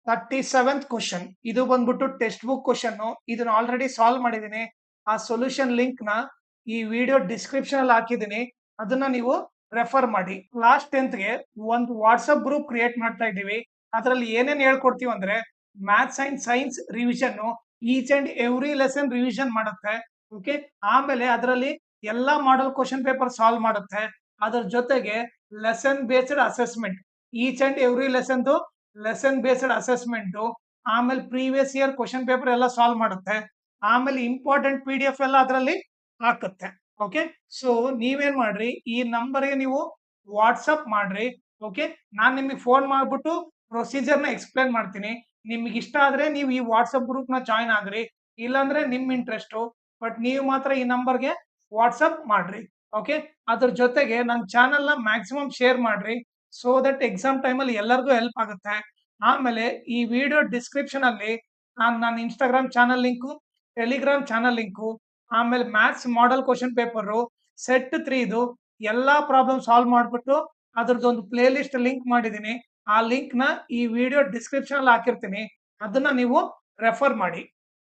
37th question. ಇದು ಬಂದ್ಬಿಟ್ಟು text book question. ಇದನ್ನ ಆಲ್ರೆಡಿ ಸಾಲ್ವ್ ಮಾಡಿದೀನಿ. ಆ ಸೊಲ್ಯೂಷನ್ ಲಿಂಕ್ ನ ಈ ವಿಡಿಯೋ ಡಿಸ್ಕ್ರಿಪ್ಷನ್ ಅಲ್ಲಿ ಹಾಕಿದೀನಿ. ಅದನ್ನ ನೀವು ರೆಫರ್ ಮಾಡಿ. ಕ್ಲಾಸ್ 10th ಗೆ ಒಂದು ವಾಟ್ಸ್ಆಪ್ ಗ್ರೂಪ್ ಕ್ರಿಯೇಟ್ ಮಾಡ್ತಾ ಇದ್ದೀವಿ. ಅದರಲ್ಲಿ ಏನೇನ್ ಹೇಳ್ಕೊಡ್ತೀವಿ ಅಂದ್ರೆ maths and science revision, each and every lesson revision ಮಾಡುತ್ತೆ. ಓಕೆ, ಆಮೇಲೆ ಅದರಲ್ಲಿ ಎಲ್ಲಾ ಮಾಡಲ್ ಕ್ವಶನ್ ಪೇಪರ್ ಸಾಲ್ವ್ ಮಾಡುತ್ತೆ. ಅದ್ರ ಜೊತೆಗೆ lesson based assessment, each and every lesson based assessment, ಆಮೇಲೆ ಪ್ರೀವಿಯಸ್ ಇಯರ್ ಕ್ವಶನ್ ಪೇಪರ್ ಎಲ್ಲ ಸಾಲ್ವ್ ಮಾಡುತ್ತೆ. ಆಮೇಲೆ ಇಂಪಾರ್ಟೆಂಟ್ PDF ಎಲ್ಲ ಅದರಲ್ಲಿ ಹಾಕುತ್ತೆ. ಓಕೆ, ಸೊ ನೀವೇನ್ ಮಾಡ್ರಿ, ಈ ನಂಬರ್ಗೆ ನೀವು ವಾಟ್ಸಪ್ ಮಾಡ್ರಿ. ಓಕೆ, ನಾನ್ ನಿಮಗೆ ಫೋನ್ ಮಾಡ್ಬಿಟ್ಟು ಪ್ರೊಸೀಜರ್ ನ ಎಕ್ಸ್ಪ್ಲೇನ್ ಮಾಡ್ತೀನಿ. ನಿಮ್ಗೆ ಇಷ್ಟ ಆದ್ರೆ ನೀವು ಈ ವಾಟ್ಸಪ್ ಗ್ರೂಪ್ ನ ಜಾಯ್ನ್ ಆಗ್ರಿ, ಇಲ್ಲಾಂದ್ರೆ ನಿಮ್ ಇಂಟ್ರೆಸ್ಟ್. ಬಟ್ ನೀವು ಮಾತ್ರ ಈ ನಂಬರ್ಗೆ ವಾಟ್ಸಪ್ ಮಾಡ್ರಿ. ಓಕೆ, ಅದ್ರ ಜೊತೆಗೆ ನನ್ನ ಚಾನೆಲ್ ನ ಮ್ಯಾಕ್ಸಿಮಮ್ ಶೇರ್ ಮಾಡ್ರಿ, ಸೋ ದಟ್ ಎಕ್ಸಾಮ್ ಟೈಮ್ ಅಲ್ಲಿ ಎಲ್ಲರಿಗೂ ಹೆಲ್ಪ್ ಆಗುತ್ತೆ. ಆಮೇಲೆ ಈ ವಿಡಿಯೋ ಡಿಸ್ಕ್ರಿಪ್ಷನ್ ಅಲ್ಲಿ ನನ್ನ Instagram channel link, Telegram channel link, ಆಮೇಲೆ maths model question paper set 3 ಎಲ್ಲಾ ಪ್ರಾಬ್ಲಮ್ ಸಾಲ್ವ್ ಮಾಡ್ಬಿಟ್ಟು ಅದ್ರದ್ದೊಂದು ಪ್ಲೇ ಲಿಸ್ಟ್ ಲಿಂಕ್ ಮಾಡಿದೀನಿ. ಆ ಲಿಂಕ್ ನ ಈ ವಿಡಿಯೋ ಡಿಸ್ಕ್ರಿಪ್ಷನ್ ಅಲ್ಲಿ ಹಾಕಿರ್ತೀನಿ. ಅದನ್ನ ನೀವು ರೆಫರ್ ಮಾಡಿ.